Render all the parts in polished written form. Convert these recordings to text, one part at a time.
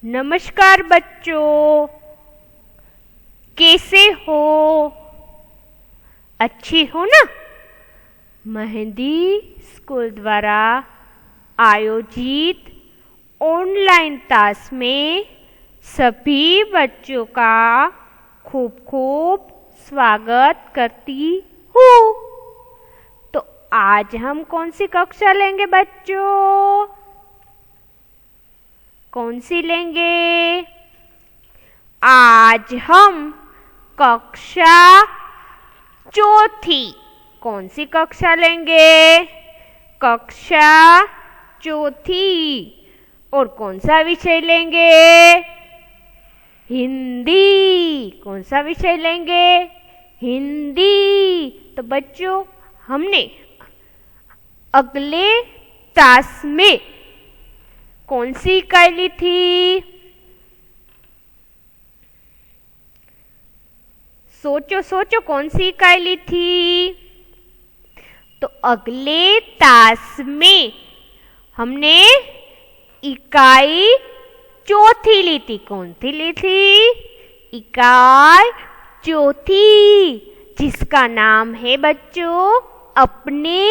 नमस्कार बच्चों, कैसे हो? अच्छी हो ना? मेहंदी स्कूल द्वारा आयोजित ऑनलाइन क्लास में सभी बच्चों का खूब खूब स्वागत करती हूँ। तो आज हम कौन सी कक्षा लेंगे बच्चों? कौन सी लेंगे? आज हम कक्षा चौथी। कौन सी कक्षा लेंगे? कक्षा चौथी। और कौन सा विषय लेंगे? हिंदी। कौन सा विषय लेंगे? हिंदी। तो बच्चों, हमने अगले क्लास में कौन सी इकाई ली थी? सोचो सोचो, कौन सी इकाई ली थी? तो अगले क्लास में हमने इकाई चौथी ली थी। कौन सी ली थी? इकाई चौथी, जिसका नाम है बच्चों अपने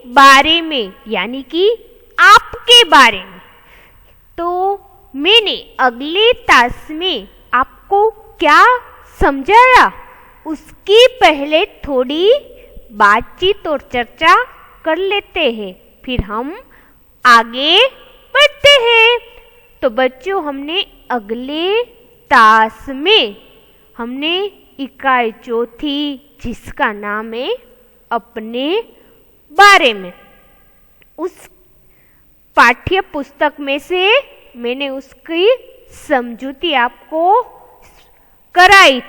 बारे में, यानी कि आपके बारे में। तो मैंने अगले क्लास में आपको क्या समझाया, उसकी पहले थोड़ी बातचीत और चर्चा कर लेते हैं, फिर हम आगे बढ़ते हैं। तो बच्चों, हमने अगले क्लास में हमने इकाई चौथी, जिसका नाम है अपने बारे में, उस पाठ्य पुस्तक में से मैंने उसकी समझूती आपको कराई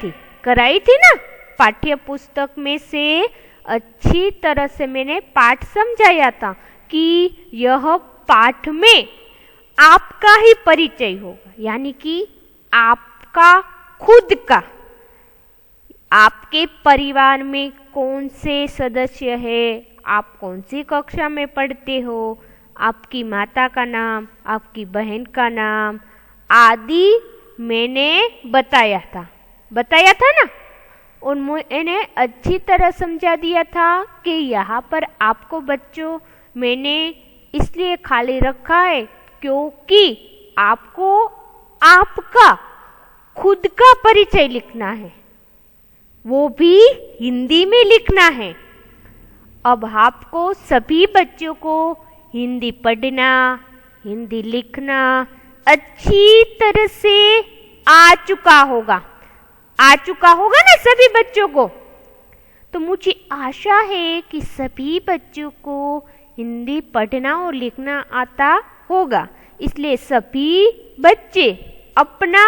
थी ना। पाठ्य पुस्तक में से अच्छी तरह से मैंने पाठ समझाया था कि यह पाठ में आपका ही परिचय होगा, यानी कि आपका खुद का, आपके परिवार में कौन से सदस्य है, आप कौन सी कक्षा में पढ़ते हो, आपकी माता का नाम, आपकी बहन का नाम आदि मैंने बताया था ना। और मैंने अच्छी तरह समझा दिया था कि यहाँ पर आपको बच्चों मैंने इसलिए खाली रखा है क्योंकि आपको आपका खुद का परिचय लिखना है, वो भी हिंदी में लिखना है। अब आपको सभी बच्चों को हिंदी पढ़ना, हिंदी लिखना अच्छी तरह से आ चुका होगा ना सभी बच्चों को। तो मुझे आशा है कि सभी बच्चों को हिंदी पढ़ना और लिखना आता होगा, इसलिए सभी बच्चे अपना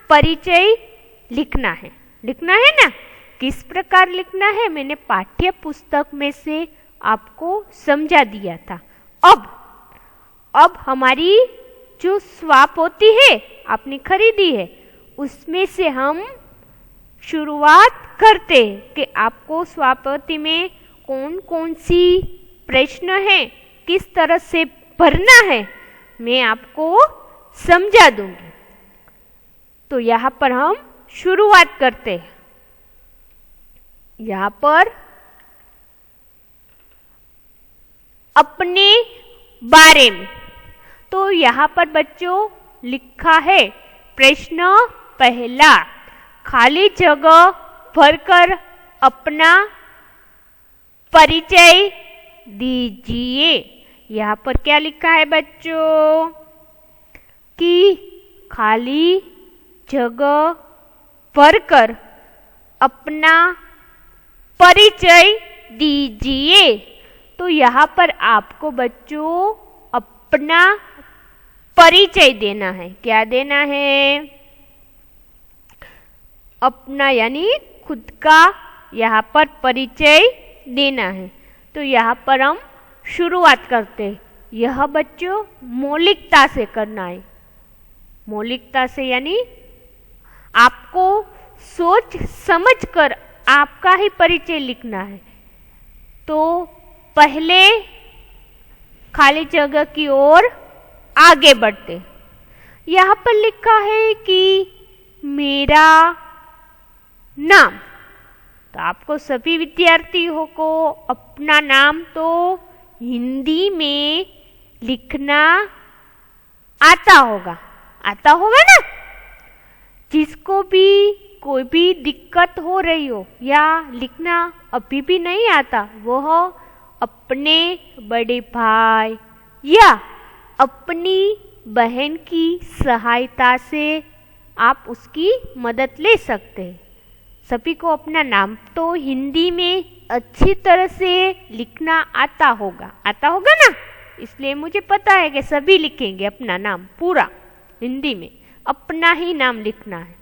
परिचय लिखना है ना। किस प्रकार लिखना है मैंने पाठ्य पुस्तक में से आपको समझा दिया था। अब हमारी जो स्वापोती है आपने खरीदी है, उसमें से हम शुरुआत करते हैं कि आपको स्वापोती में कौन कौन सी प्रश्न है, किस तरह से भरना है, मैं आपको समझा दूंगी। तो यहाँ पर हम शुरुआत करते हैं। यहाँ पर अपने बारे में, तो यहाँ पर बच्चों लिखा है प्रश्न पहला, खाली जगह भरकर अपना परिचय दीजिए। यहाँ पर क्या लिखा है बच्चों कि खाली जगह भरकर अपना परिचय दीजिए। तो यहाँ पर आपको बच्चों अपना परिचय देना है। क्या देना है? अपना यानी खुद का यहाँ पर परिचय देना है। तो यहाँ पर हम शुरुआत करते हैं। यह बच्चों मौलिकता से करना है। मौलिकता से यानी आपको सोच समझ कर आपका ही परिचय लिखना है। तो पहले खाली जगह की ओर आगे बढ़ते। यहाँ पर लिखा है कि मेरा नाम। तो आपको सभी विद्यार्थियों को अपना नाम तो हिंदी में लिखना आता होगा ना। जिसको भी कोई भी दिक्कत हो रही हो या लिखना अभी भी नहीं आता, वह अपने बड़े भाई या अपनी बहन की सहायता से आप उसकी मदद ले सकते हैं। सभी को अपना नाम तो हिंदी में अच्छी तरह से लिखना आता होगा ना। इसलिए मुझे पता है कि सभी लिखेंगे अपना नाम पूरा हिंदी में, अपना ही नाम लिखना है।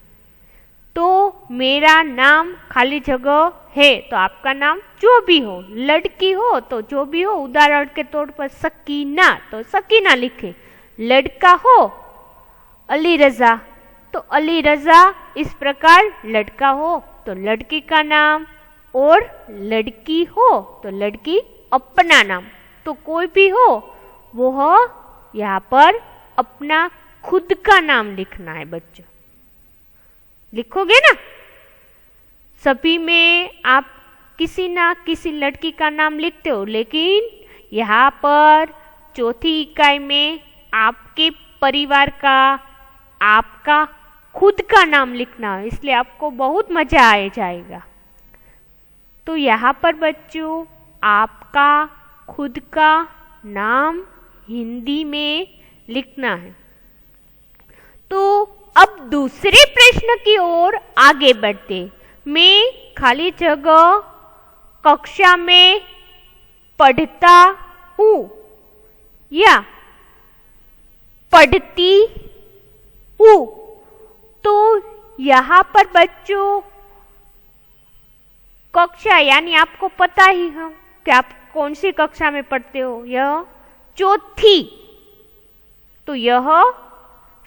तो मेरा नाम खाली जगह है, तो आपका नाम जो भी हो, लड़की हो तो जो भी हो, उदाहरण के तौर पर सकीना तो सकीना लिखे। लड़का हो अली रजा तो अली रजा, इस प्रकार लड़का हो तो लड़की का नाम, और लड़की हो तो लड़की अपना नाम। तो कोई भी हो वह यहाँ पर अपना खुद का नाम लिखना है बच्चों। लिखोगे ना? सभी में आप किसी ना किसी लड़की का नाम लिखते हो, लेकिन यहाँ पर चौथी इकाई में आपके परिवार का, आपका खुद का नाम लिखना है, इसलिए आपको बहुत मजा आ जाएगा। तो यहाँ पर बच्चों आपका खुद का नाम हिंदी में लिखना है। तो अब दूसरे प्रश्न की ओर आगे बढ़ते। मैं खाली जगह कक्षा में पढ़ता हूँ या पढ़ती हूँ। तो यहाँ पर बच्चों कक्षा यानी आपको पता ही है कि आप कौन सी कक्षा में पढ़ते हो, यह चौथी। तो यह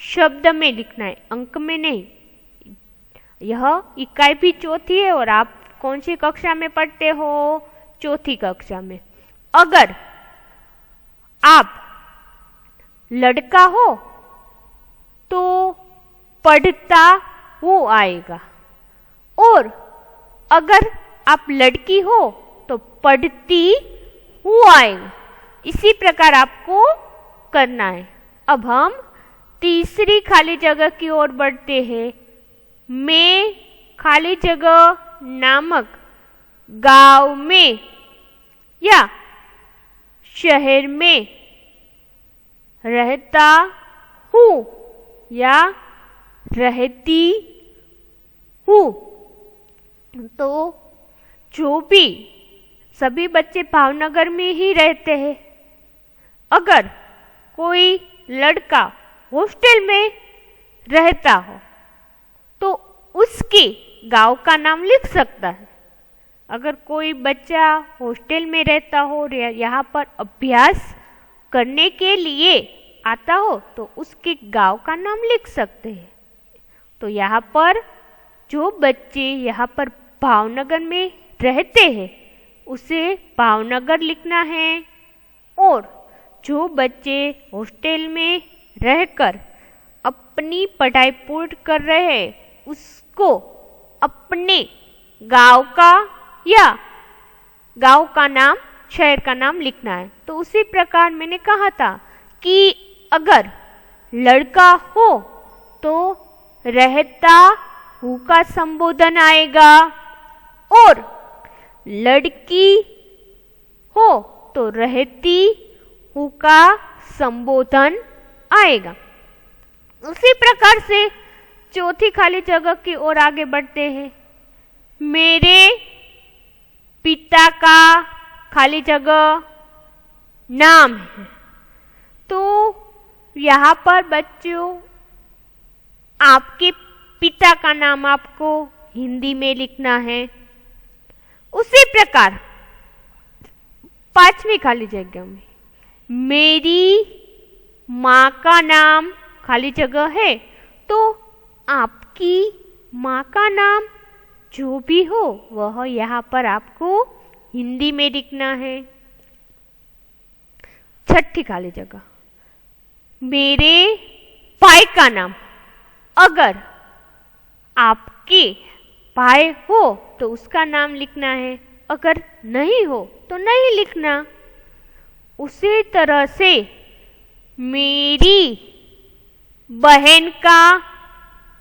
शब्द में लिखना है, अंक में नहीं। यह इकाई भी चौथी है और आप कौन सी कक्षा में पढ़ते हो, चौथी कक्षा में। अगर आप लड़का हो तो पढ़ता हूँ आएगा, और अगर आप लड़की हो तो पढ़ती हूँ आएगा। इसी प्रकार आपको करना है। अब हम तीसरी खाली जगह की ओर बढ़ते हैं। मैं खाली जगह नामक गांव में या शहर में रहता हूँ या रहती हूँ। तो जो भी सभी बच्चे भावनगर में ही रहते हैं। अगर कोई लड़का हॉस्टल में रहता हो तो उसके गांव का नाम लिख सकता है। अगर कोई बच्चा हॉस्टल में रहता हो और यहाँ पर अभ्यास करने के लिए आता हो तो उसके गांव का नाम लिख सकते हैं। तो यहाँ पर जो बच्चे यहाँ पर भावनगर में रहते हैं उसे भावनगर लिखना है, और जो बच्चे हॉस्टल में रहकर अपनी पढ़ाई पूर्ण कर रहे हैं उसको अपने गांव का या गांव का नाम, शहर का नाम लिखना है। तो उसी प्रकार मैंने कहा था कि अगर लड़का हो तो रहता हूँ का संबोधन आएगा, और लड़की हो तो रहती हूँ का संबोधन आएगा। उसी प्रकार से चौथी खाली जगह की ओर आगे बढ़ते हैं। मेरे पिता का खाली जगह नाम है। तो यहाँ पर बच्चों आपके पिता का नाम आपको हिंदी में लिखना है। उसी प्रकार पांचवी खाली जगह में मेरी माँ का नाम खाली जगह है। तो आपकी माँ का नाम जो भी हो वह यहाँ पर आपको हिंदी में लिखना है। छठी खाली जगह मेरे भाई का नाम, अगर आपके भाई हो तो उसका नाम लिखना है, अगर नहीं हो तो नहीं लिखना। उसी तरह से मेरी बहन का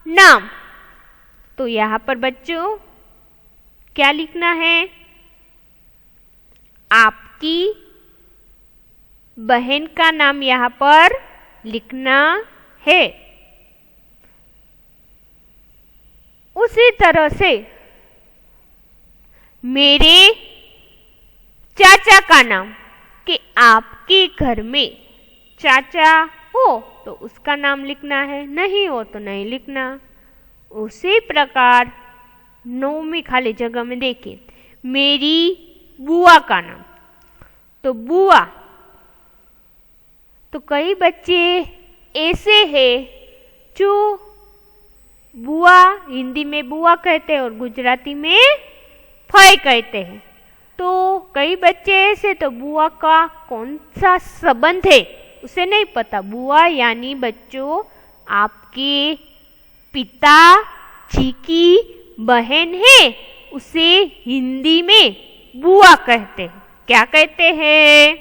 नाम, तो यहाँ पर बच्चों क्या लिखना है? आपकी बहन का नाम यहाँ पर लिखना है। उसी तरह से मेरे चाचा का नाम, कि आपके घर में चाचा हो तो उसका नाम लिखना है, नहीं हो तो नहीं लिखना। उसी प्रकार 9वीं खाली जगह में देखिए, मेरी बुआ का नाम, तो बुआ, तो कई बच्चे ऐसे हैं जो बुआ हिंदी में बुआ कहते हैं और गुजराती में फई कहते हैं। तो कई बच्चे ऐसे तो बुआ का कौन सा संबंध है उसे नहीं पता। बुआ यानी बच्चों आपके पिता जी की बहन है, उसे हिंदी में बुआ कहते हैं। क्या कहते हैं?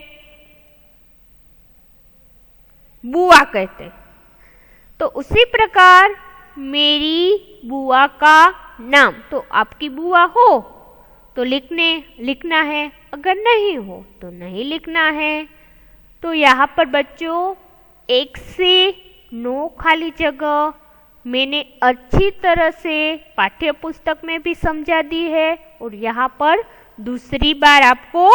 बुआ कहते हैं। तो उसी प्रकार मेरी बुआ का नाम, तो आपकी बुआ हो तो लिखना है, अगर नहीं हो तो नहीं लिखना है। तो यहाँ पर बच्चों 1 से 9 खाली जगह मैंने अच्छी तरह से पाठ्य पुस्तक में भी समझा दी है और यहाँ पर दूसरी बार आपको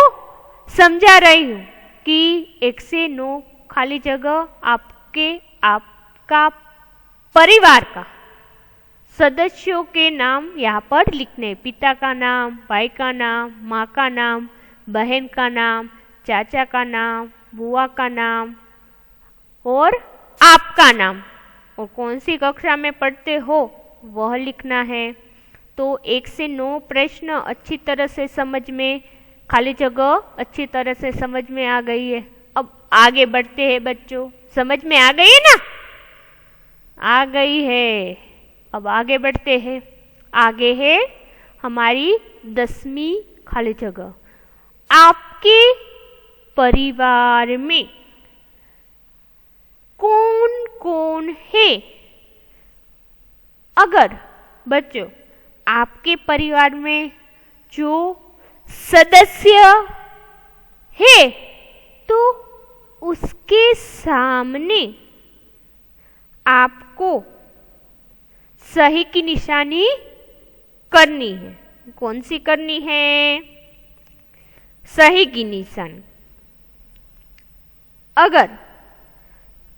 समझा रही हूँ कि 1 से 9 खाली जगह आपका परिवार का सदस्यों के नाम यहाँ पर लिखने, पिता का नाम, भाई का नाम, माँ का नाम, बहन का नाम, चाचा का नाम, बुआ का नाम और आपका नाम, और कौन सी कक्षा में पढ़ते हो वह लिखना है। तो 1 से 9 प्रश्न अच्छी तरह से समझ में, खाली जगह अच्छी तरह से समझ में आ गई है। अब आगे बढ़ते हैं बच्चों, समझ में आ गई है ना? आ गई है। अब आगे बढ़ते हैं। आगे है हमारी 10वीं खाली जगह। आपके परिवार में कौन कौन है? अगर बच्चों आपके परिवार में जो सदस्य है तो उसके सामने आपको सही की निशानी करनी है। कौन सी करनी है? सही की निशानी। अगर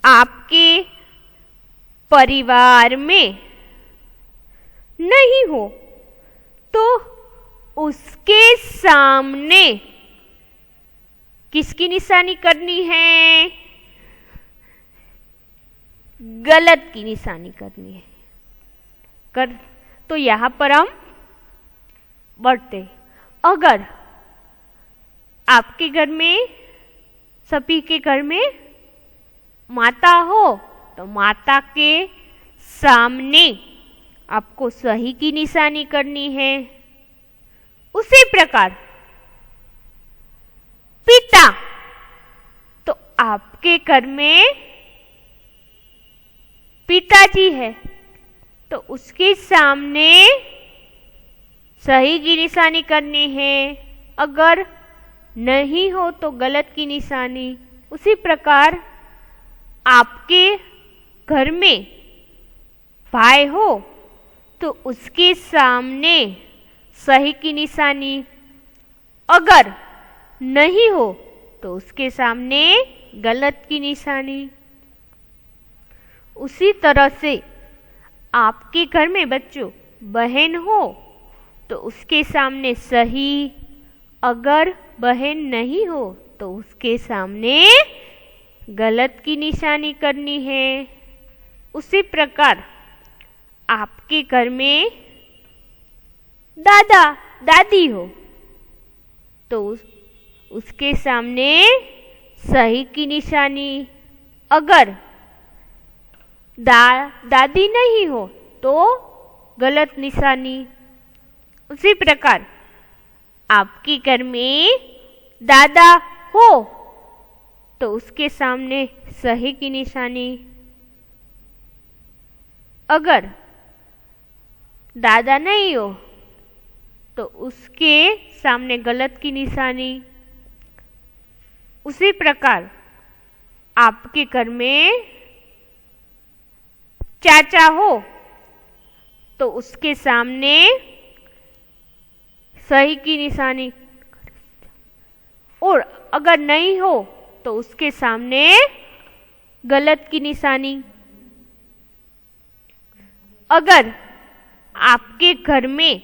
आपके परिवार में नहीं हो तो उसके सामने किसकी निशानी करनी है? गलत की निशानी करनी है। तो यहां पर हम बढ़ते। अगर आपके घर में, सभी के घर में माता हो तो माता के सामने आपको सही की निशानी करनी है। उसी प्रकार पिता, तो आपके घर में पिताजी है तो उसके सामने सही की निशानी करनी है। अगर नहीं हो तो गलत की निशानी। उसी प्रकार आपके घर में भाई हो तो उसके सामने सही की निशानी। अगर नहीं हो तो उसके सामने गलत की निशानी। उसी तरह से आपके घर में बच्चों बहन हो तो उसके सामने सही, अगर बहन नहीं हो तो उसके सामने गलत की निशानी करनी है। उसी प्रकार आपके घर में दादा दादी हो तो उसके सामने सही की निशानी। अगर दादी नहीं हो तो गलत निशानी। उसी प्रकार आपके घर में दादा हो तो उसके सामने सही की निशानी। अगर दादा नहीं हो तो उसके सामने गलत की निशानी। उसी प्रकार आपके घर में चाचा हो तो उसके सामने सही की निशानी, और अगर नहीं हो तो उसके सामने गलत की निशानी। अगर आपके घर में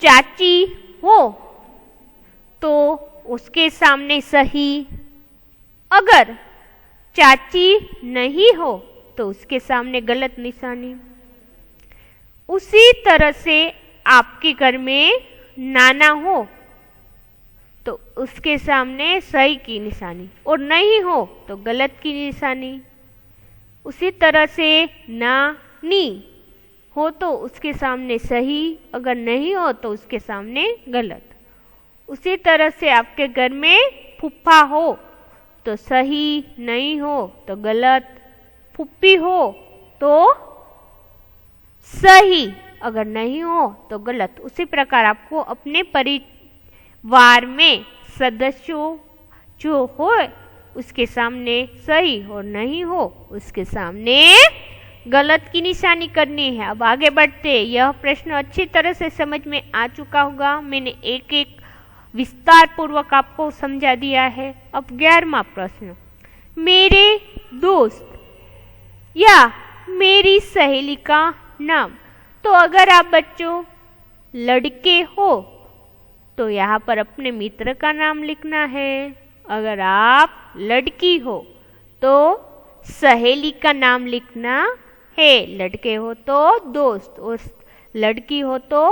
चाची हो तो उसके सामने सही। अगर चाची नहीं हो तो उसके सामने गलत निशानी। उसी तरह से आपके घर में नाना हो तो उसके सामने सही की निशानी, और नहीं हो तो गलत की निशानी। उसी तरह से नानी हो तो उसके सामने सही, अगर नहीं हो तो उसके सामने गलत। उसी तरह से आपके घर में फूफा हो तो सही, नहीं हो तो गलत। फूफी हो तो सही, अगर नहीं हो तो गलत। उसी प्रकार आपको अपने परिवार में सदस्यों जो हो उसके सामने सही और नहीं हो उसके सामने गलत की निशानी करनी है। अब आगे बढ़ते। यह प्रश्न अच्छी तरह से समझ में आ चुका होगा। मैंने एक एक विस्तार पूर्वक आपको समझा दिया है। अब 11वां प्रश्न, मेरे दोस्त या मेरी सहेली का नाम। तो अगर आप बच्चों लड़के हो तो यहाँ पर अपने मित्र का नाम लिखना है। अगर आप लड़की हो तो सहेली का नाम लिखना है। लड़के हो तो दोस्त और लड़की हो तो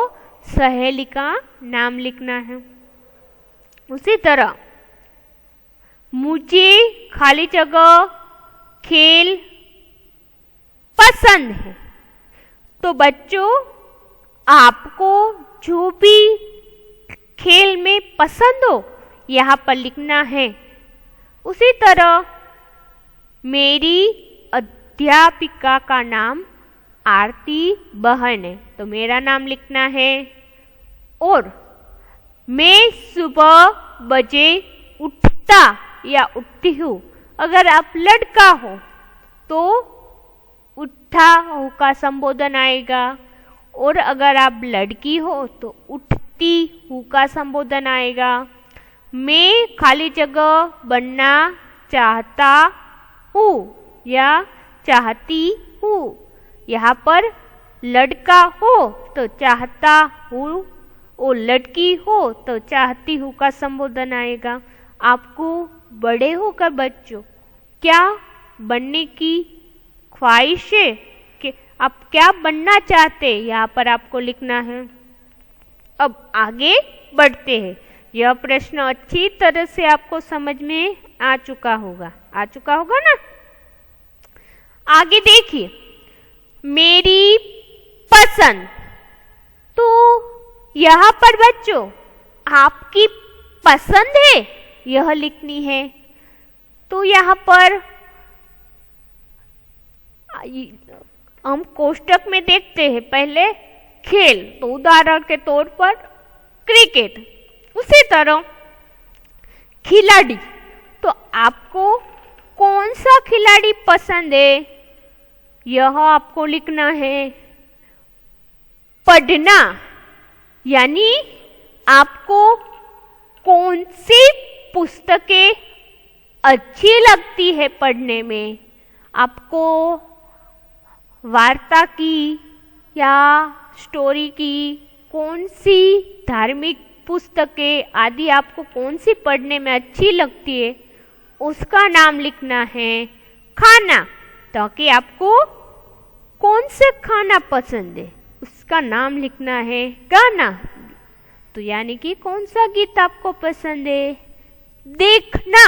सहेली का नाम लिखना है। उसी तरह मुझे खाली जगह खेल पसंद है। तो बच्चों आपको जो भी खेल में पसंद हो यहाँ पर लिखना है। उसी तरह मेरी अध्यापिका का नाम आरती बहन है तो मेरा नाम लिखना है। और मैं सुबह बजे उठता या उठती हूँ। अगर आप लड़का हो तो उठा हो का संबोधन आएगा, और अगर आप लड़की हो तो उठती हूँ का संबोधन आएगा। मैं खाली जगह बनना चाहता हूँ या चाहती हूँ। यहाँ पर लड़का हो तो चाहता हूँ और लड़की हो तो चाहती हूँ का संबोधन आएगा। आपको बड़े होकर बच्चों क्या बनने की ख्वाहिश है कि आप क्या बनना चाहते हैं, यहाँ पर आपको लिखना है। अब आगे बढ़ते हैं। यह प्रश्न अच्छी तरह से आपको समझ में आ चुका होगा ना। आगे देखिए, मेरी पसंद। तो यहाँ पर बच्चों आपकी पसंद है यह लिखनी है। तो यहाँ पर हम कोष्टक में देखते हैं पहले खेल, तो उदाहरण के तौर पर क्रिकेट। उसी तरह खिलाड़ी, तो आपको कौन सा खिलाड़ी पसंद है यह आपको लिखना है। पढ़ना, यानी आपको कौन सी पुस्तकें अच्छी लगती है पढ़ने में। आपको वार्ता की या स्टोरी की, कौन सी धार्मिक पुस्तकें आदि आपको कौन सी पढ़ने में अच्छी लगती है उसका नाम लिखना है। खाना, ताकि आपको कौन से खाना पसंद है उसका नाम लिखना है। गाना, तो यानी कि कौन सा गीत आपको पसंद है। देखना,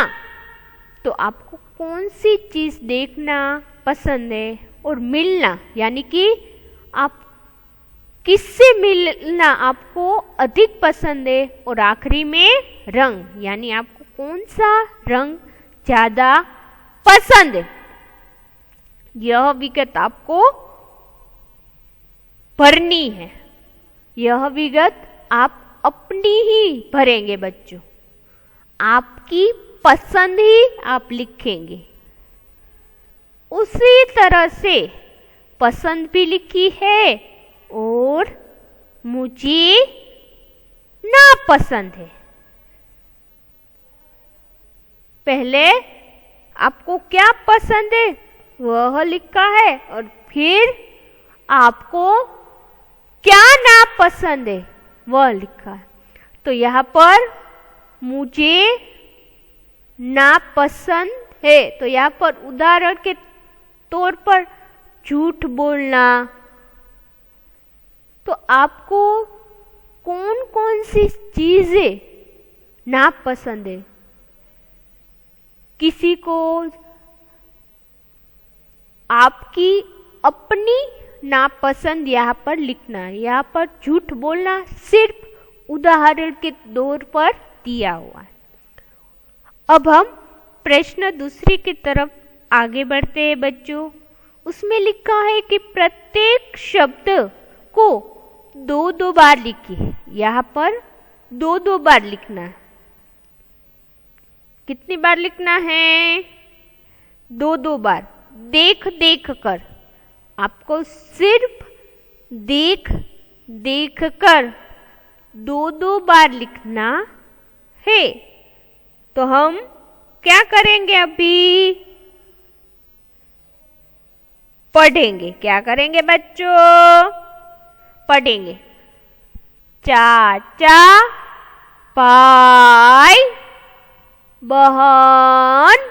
तो आपको कौन सी चीज देखना पसंद है, और मिलना यानी कि आप किससे मिलना आपको अधिक पसंद है, और आखिरी में रंग यानी आपको कौन सा रंग ज्यादा पसंद है। यह विगत आपको भरनी है। यह विगत आप अपनी ही भरेंगे बच्चों, आपकी पसंद ही आप लिखेंगे। उसी तरह से पसंद भी लिखी है और मुझे नापसंद है। पहले आपको क्या पसंद है वह लिखा है, और फिर आपको क्या नापसंद है वह लिखा है। तो यहाँ पर मुझे नापसंद है, तो यहाँ पर उदाहरण के तौर पर झूठ बोलना। तो आपको कौन कौन सी चीजें नापसंद है? किसी को आपकी अपनी नापसंद यहाँ पर लिखना है। यहाँ पर झूठ बोलना सिर्फ उदाहरण के तौर पर दिया हुआ है। अब हम प्रश्न दूसरी की तरफ आगे बढ़ते हैं बच्चों। उसमें लिखा है कि प्रत्येक शब्द को दो दो बार लिखिए। यहाँ पर दो दो बार लिखना है। कितनी बार लिखना है? दो दो बार। देख देख कर, आपको सिर्फ देख देख कर दो दो बार लिखना है। तो हम क्या करेंगे? अभी पढ़ेंगे। क्या करेंगे बच्चों? पढ़ेंगे। चाचा भाई बहन,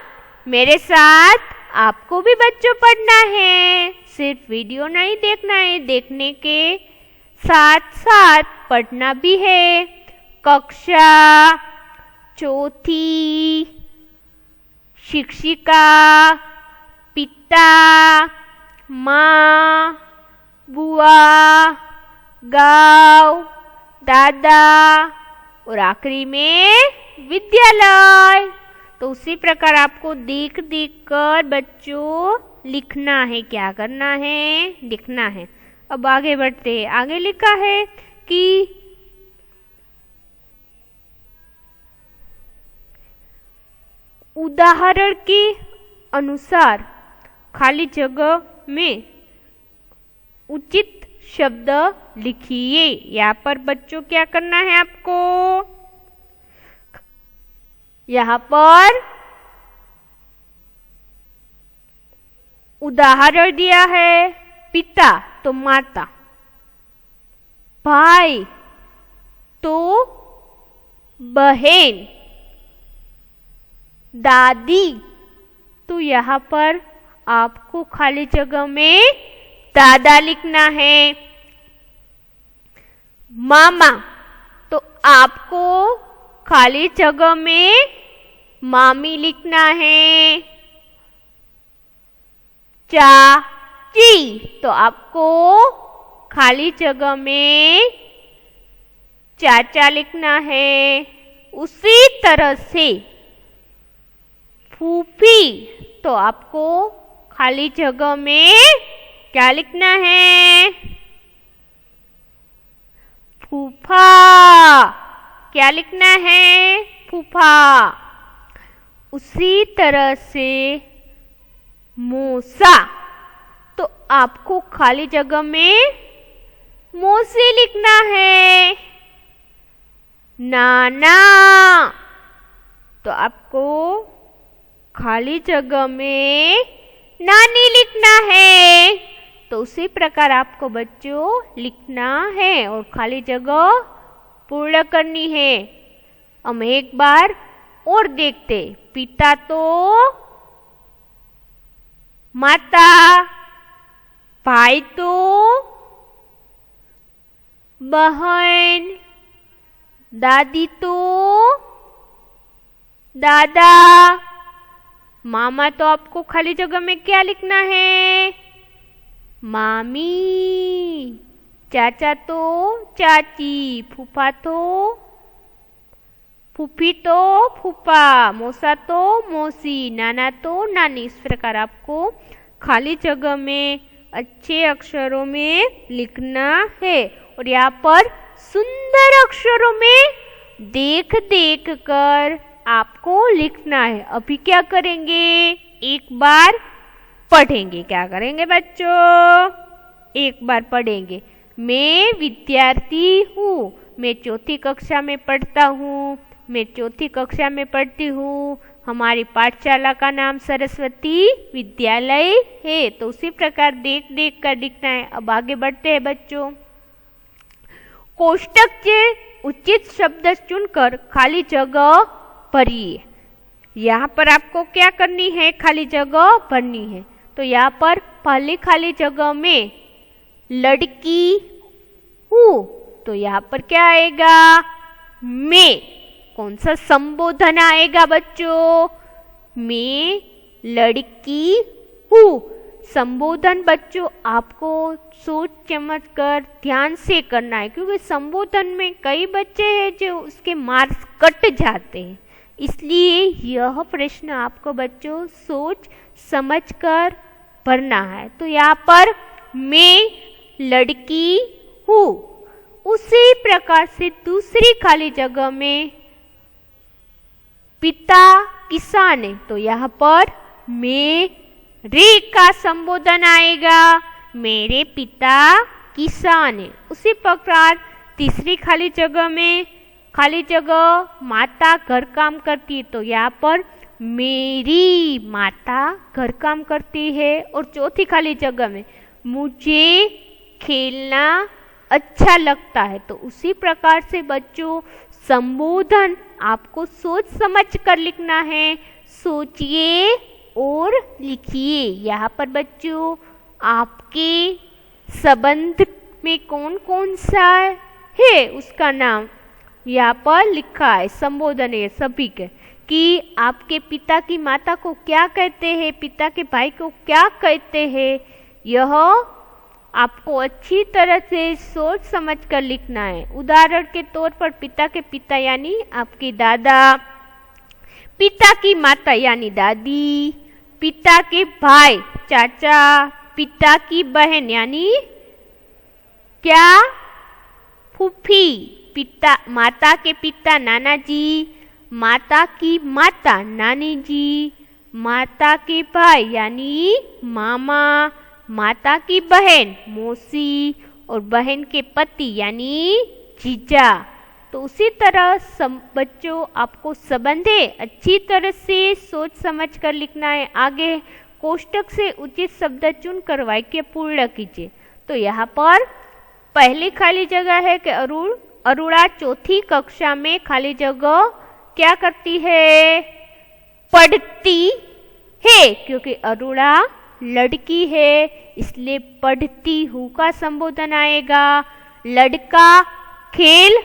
मेरे साथ आपको भी बच्चों पढ़ना है। सिर्फ वीडियो नहीं देखना है, देखने के साथ साथ पढ़ना भी है। कक्षा चौथी, शिक्षिका, पिता, माँ, बुआ, गाँव, दादा और आखिरी में विद्यालय। तो उसी प्रकार आपको देख देख कर बच्चों लिखना है। क्या करना है? लिखना है। अब आगे बढ़ते हैं। आगे लिखा है कि उदाहरण के अनुसार खाली जगह में उचित शब्द लिखिए। यहाँ पर बच्चों क्या करना है आपको? यहाँ पर उदाहरण दिया है। पिता तो माता, भाई तो बहन, दादी। तो यहाँ पर आपको खाली जगह में दादा लिखना है। मामा तो आपको खाली जगह में मामी लिखना है। चाची तो आपको खाली जगह में चाचा लिखना है। उसी तरह से फूफी तो आपको खाली जगह में क्या लिखना है? फूफा। क्या लिखना है? फूफा। उसी तरह से मौसा तो आपको खाली जगह में मौसी लिखना है। नाना तो आपको खाली जगह में नानी लिखना है। तो उसी प्रकार आपको बच्चों लिखना है और खाली जगह पूर्ण करनी है। हम एक बार और देखते। पिता तो माता, भाई तो बहन, दादी तो दादा, मामा तो आपको खाली जगह में क्या लिखना है? मामी। चाचा तो चाची, फूफा तो फूफी तो फूफा, मौसा तो मौसी, नाना तो नानी। इस प्रकार आपको खाली जगह में अच्छे अक्षरों में लिखना है और यहाँ पर सुंदर अक्षरों में देख देख कर आपको लिखना है। अभी क्या करेंगे? एक बार पढ़ेंगे। क्या करेंगे बच्चों? एक बार पढ़ेंगे। मैं विद्यार्थी हूँ, मैं चौथी कक्षा में पढ़ता हूँ, मैं चौथी कक्षा में पढ़ती हूँ। हमारी पाठशाला का नाम सरस्वती विद्यालय है। तो उसी प्रकार देख देख कर लिखना है। अब आगे बढ़ते हैं बच्चों। कोष्टक से उचित शब्द चुनकर खाली जगह भरिए। यहाँ पर आपको क्या करनी है? खाली जगह भरनी है। तो यहाँ पर पहली खाली जगह में लड़की हूँ, तो यहाँ पर क्या आएगा? मैं। कौन सा संबोधन आएगा बच्चों? मैं लड़की हूँ। संबोधन बच्चों आपको सोच समझ कर ध्यान से करना है, क्योंकि संबोधन में कई बच्चे हैं जो उसके मार्क्स कट जाते हैं। इसलिए यह प्रश्न आपको बच्चों सोच समझ कर भरना है। तो यहाँ पर मैं लड़की हूँ। उसी प्रकार से दूसरी खाली जगह में पिता किसान है, तो यहाँ पर मेरे का संबोधन आएगा। मेरे पिता किसान है। उसी प्रकार तीसरी खाली जगह में खाली जगह माता घर काम करती है, तो यहाँ पर मेरी माता घर काम करती है। और चौथी खाली जगह में मुझे खेलना अच्छा लगता है। तो उसी प्रकार से बच्चों संबोधन आपको सोच समझ कर लिखना है। सोचिए और लिखिए। यहाँ पर बच्चों आपके संबंध में कौन कौन सा है उसका नाम यहाँ पर लिखा है। संबोधन है सभी के, कि आपके पिता की माता को क्या कहते हैं, पिता के भाई को क्या कहते हैं। यह आपको अच्छी तरह से सोच समझ कर लिखना है। उदाहरण के तौर पर पिता के पिता यानी आपके दादा, पिता की माता यानी दादी, पिता के भाई चाचा, पिता की बहन यानी क्या? फूफी, पिता माता के पिता नाना जी, माता की माता नानी जी, माता के भाई यानी मामा, माता की बहन मौसी और बहन के पति यानी जीजा। तो उसी तरह बच्चों आपको संबंधे अच्छी तरह से सोच समझ कर लिखना है। आगे कोष्टक से उचित शब्द चुनकर वाक्य पूर्ण कीजिए। तो यहाँ पर पहली खाली जगह है कि अरुणा चौथी कक्षा में खाली जगह क्या करती है? पढ़ती है, क्योंकि अरुणा लड़की है इसलिए पढ़ती हूँ का संबोधन आएगा। लड़का खेल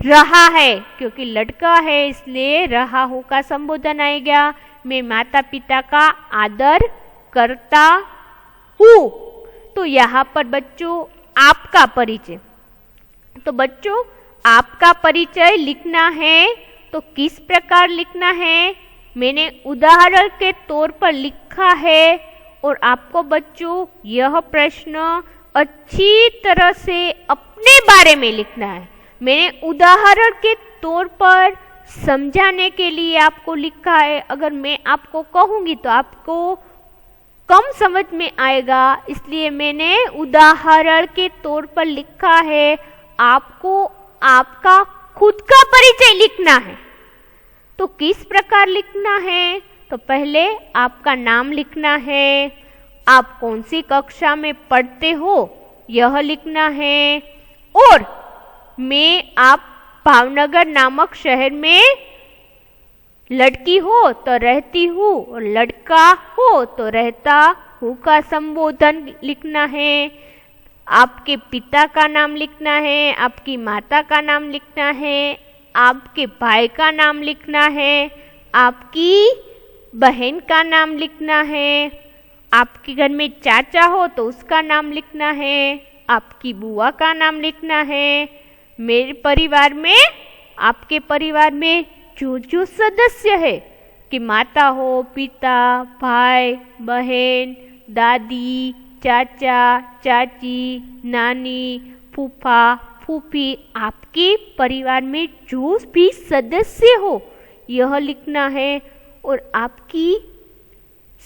रहा है, क्योंकि लड़का है इसलिए रहा हूँ का संबोधन आएगा। मैं माता पिता का आदर करता हूँ। तो यहाँ पर बच्चों आपका परिचय, तो बच्चों आपका परिचय लिखना है। तो किस प्रकार लिखना है? मैंने उदाहरण के तौर पर लिखा है और आपको बच्चों यह प्रश्न अच्छी तरह से अपने बारे में लिखना है। मैंने उदाहरण के तौर पर समझाने के लिए आपको लिखा है। अगर मैं आपको कहूँगी तो आपको कम समझ में आएगा, इसलिए मैंने उदाहरण के तौर पर लिखा है। आपको आपका खुद का परिचय लिखना है। तो किस प्रकार लिखना है? तो पहले आपका नाम लिखना है, आप कौन सी कक्षा में पढ़ते हो यह लिखना है, और आप भावनगर नामक शहर में लड़की हो तो रहती हूँ और लड़का हो तो रहता हूँ का संबोधन लिखना है। आपके पिता का नाम लिखना है, आपकी माता का नाम लिखना है, आपके भाई का नाम लिखना है, आपकी बहन का नाम लिखना है। आपके घर में चाचा हो तो उसका नाम लिखना है। आपकी बुआ का नाम लिखना है। मेरे परिवार में, आपके परिवार में जो जो सदस्य है कि माता हो, पिता, भाई, बहन, दादी, चाचा, चाची, नानी, फूफा, फूफी, आपके परिवार में जो भी सदस्य हो यह लिखना है। और आपकी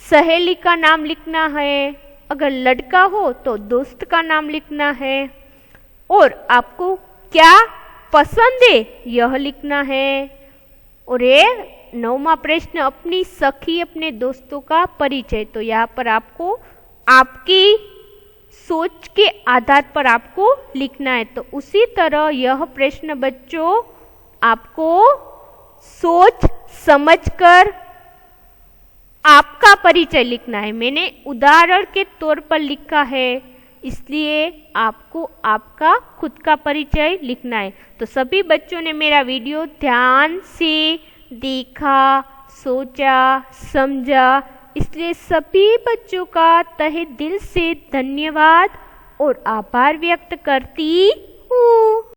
सहेली का नाम लिखना है। अगर लड़का हो तो दोस्त का नाम लिखना है। और आपको क्या पसंद है यह लिखना है। और ये 9वां प्रश्न, अपनी सखी, अपने दोस्तों का परिचय। तो यहाँ पर आपको आपकी सोच के आधार पर आपको लिखना है। तो उसी तरह यह प्रश्न बच्चों आपको सोच समझकर आपका परिचय लिखना है। मैंने उदाहरण के तौर पर लिखा है, इसलिए आपको आपका खुद का परिचय लिखना है। तो सभी बच्चों ने मेरा वीडियो ध्यान से देखा, सोचा, समझा, इसलिए सभी बच्चों का तहे दिल से धन्यवाद और आभार व्यक्त करती